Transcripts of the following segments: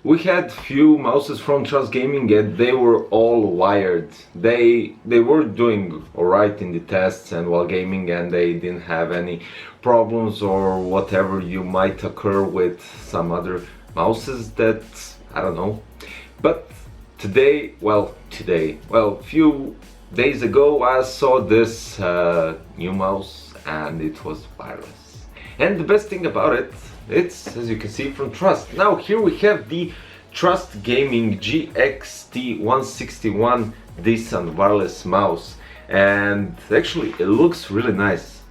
We had few mouses from Trust Gaming and they were all wired. They were doing alright in the tests and while gaming, and they didn't have any problems or whatever you might occur with some other mouses that, I don't know. But today, few days ago I saw this new mouse and it was wireless. And the best thing about it, it's, as you can see, from Trust. Now here we have the Trust Gaming GXT 161 Disan Wireless Mouse, and actually it looks really nice.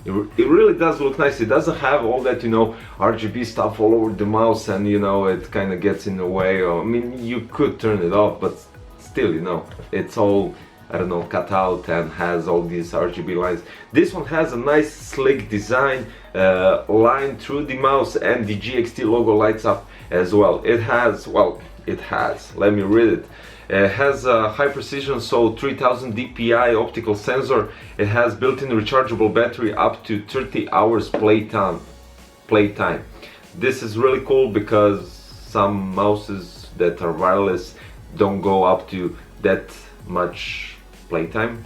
It really does look nice. It doesn't have all that, you know, RGB stuff all over the mouse, and you know, it kind of gets in the way. Or, I mean, you could turn it off, but still, you know, it's all, I don't know, cut out and has all these RGB lines. This one has a nice slick design line through the mouse, and the GXT logo lights up as well. It has, let me read it. It has a high precision, so 3000 dpi optical sensor. It has built-in rechargeable battery up to 30 hours playtime. This is really cool because some mouses that are wireless don't go up to that much playtime.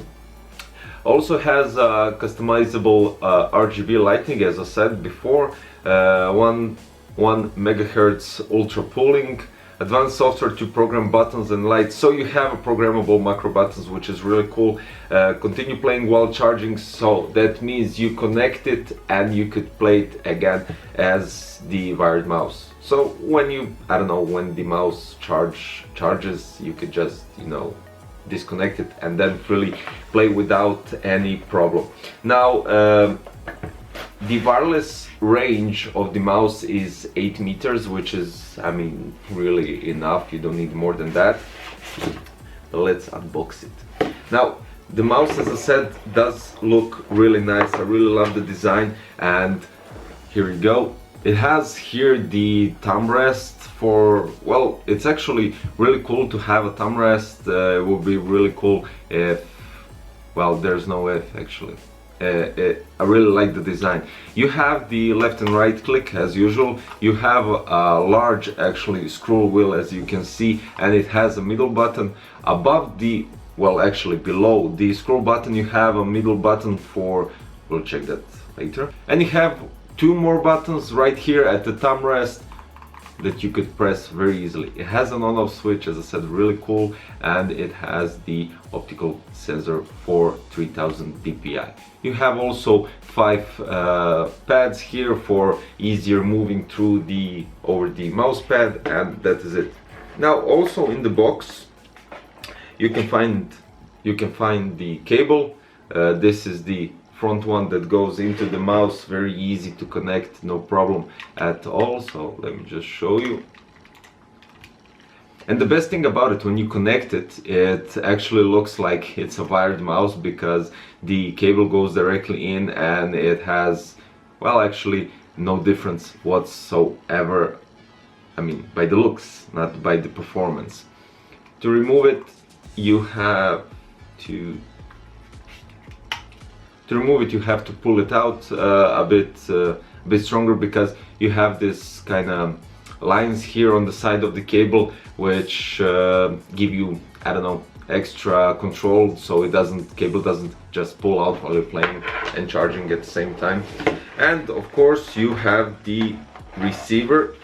Also has customizable RGB lighting, as I said before, 1 MHz ultra pooling, advanced software to program buttons and lights. So you have a programmable macro buttons, which is really cool. Continue playing while charging, so that means you connect it and you could play it again as the wired mouse. So when you, I don't know, when the mouse charges, you could just, you know, disconnect it and then freely play without any problem. Now the wireless range of the mouse is 8 meters, which is, I mean, really enough. You don't need more than that. But let's unbox it. Now the mouse, as I said, does look really nice. I really love the design, and here we go. It has here the thumb rest for, well, it's actually really cool to have a thumb rest. It would be really cool if, well, there's no if actually. I really like the design. You have the left and right click as usual. You have a large actually scroll wheel, as you can see, and it has a middle button above the, well, actually below the scroll button. You have a middle button for, we'll check that later, and you have 2 more buttons right here at the thumb rest that you could press very easily. It has an on-off switch, as I said, really cool, and it has the optical sensor for 3000 dpi. You have also 5 pads here for easier moving through over the mouse pad, and that is it. Now also in the box you can find the cable. This is the front one that goes into the mouse, very easy to connect, no problem at all. So let me just show you. And the best thing about it, when you connect it, it actually looks like it's a wired mouse because the cable goes directly in, and it has, well, actually no difference whatsoever. I mean, by the looks, not by the performance. To remove it, you have to pull it out a bit stronger, because you have this kind of lines here on the side of the cable which give you, I don't know, extra control, so cable doesn't just pull out while you're playing and charging at the same time. And of course you have the receiver,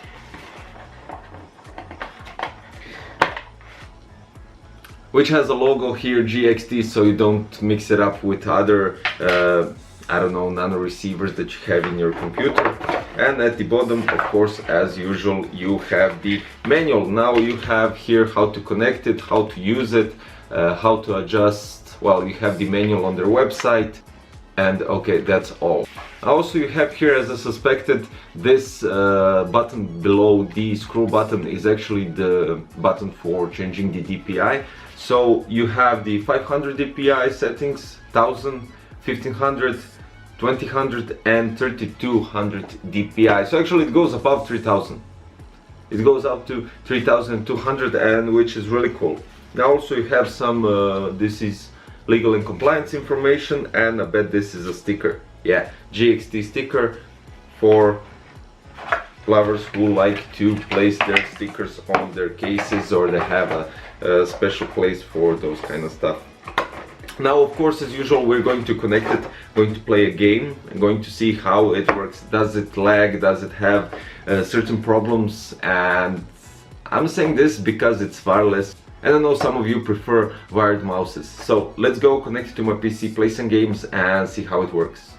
which has a logo here, GXT, so you don't mix it up with other I don't know, nano receivers that you have in your computer. And at the bottom, of course, as usual, you have the manual. Now you have here how to connect it, how to use it, how to adjust. Well, you have the manual on their website, and okay, that's all. Also, you have here, as I suspected, this button below the scroll button is actually the button for changing the DPI. So you have the 500 DPI settings, 1000, 1500, 2000 and 3200 DPI. So actually it goes above 3000. It goes up to 3200, and which is really cool. Now also you have some, this is legal and compliance information, and I bet this is a sticker. Yeah, GXT sticker for lovers who like to place their stickers on their cases, or they have a special place for those kind of stuff. Now, of course, as usual, we're going to connect it, going to play a game, and going to see how it works. Does it lag? Does it have certain problems? And I'm saying this because it's wireless, and I know some of you prefer wired mouses. So let's go connect it to my PC, play some games, and see how it works.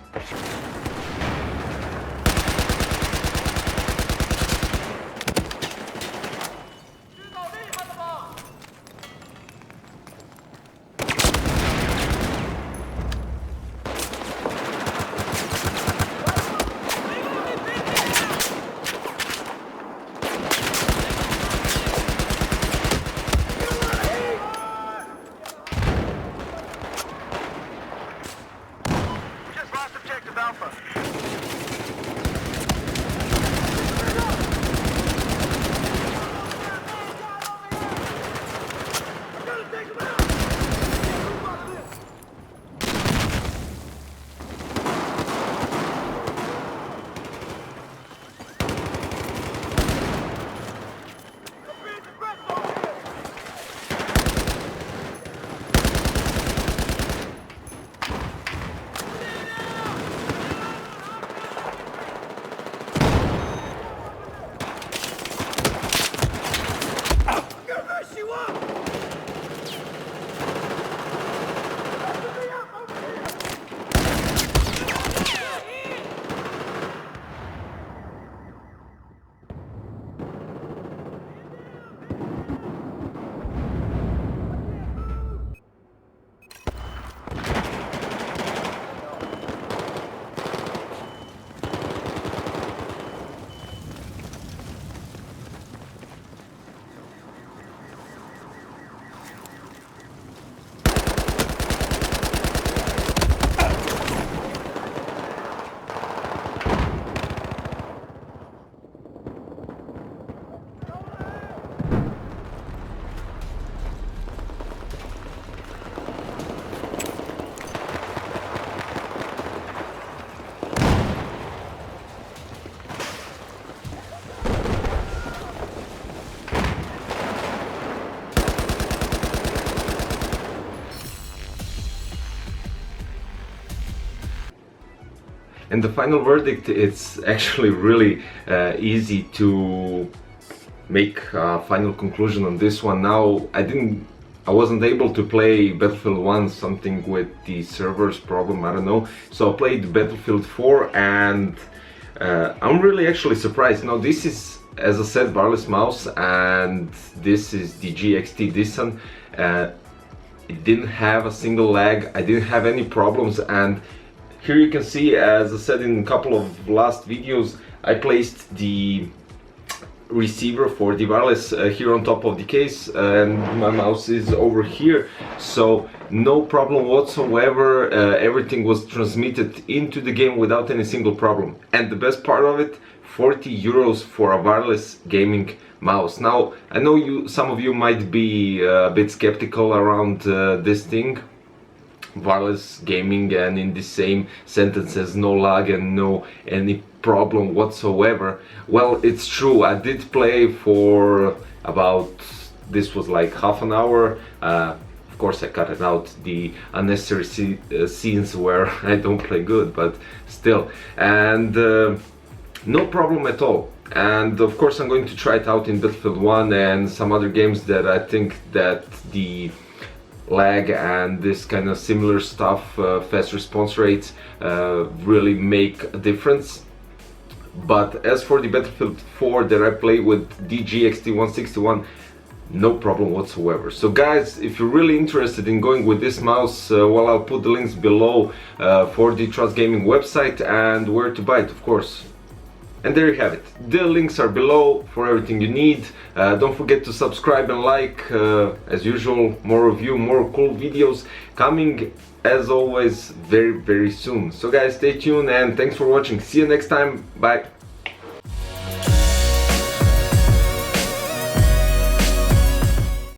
And the final verdict, it's actually really easy to make a final conclusion on this one. Now, I wasn't able to play Battlefield 1, something with the servers problem, I don't know. So I played Battlefield 4, and I'm really actually surprised. Now, this is, as I said, wireless mouse, and this is the GXT Disan. It didn't have a single lag, I didn't have any problems, and here you can see, as I said in a couple of last videos, I placed the receiver for the wireless here on top of the case, and my mouse is over here, so no problem whatsoever. Everything was transmitted into the game without any single problem. And the best part of it, 40 euros for a wireless gaming mouse. Now, I know some of you might be a bit skeptical around this thing, wireless gaming, and in the same sentences, no lag and no any problem whatsoever. Well, it's true, I did play for about, this was like half an hour. Of course I cut it out, the unnecessary scenes where I don't play good, but still, and no problem at all. And of course I'm going to try it out in Battlefield 1 and some other games that I think that the lag and this kind of similar stuff, fast response rates, really make a difference. But as for the Battlefield 4 that I play with the GXT 161, no problem whatsoever. So guys, if you're really interested in going with this mouse, well, I'll put the links below for the Trust Gaming website and where to buy it, of course. And there you have it. The links are below for everything you need. Don't forget to subscribe and like. As usual, more review, more cool videos coming, as always, very, very soon. So guys, stay tuned and thanks for watching. See you next time. Bye.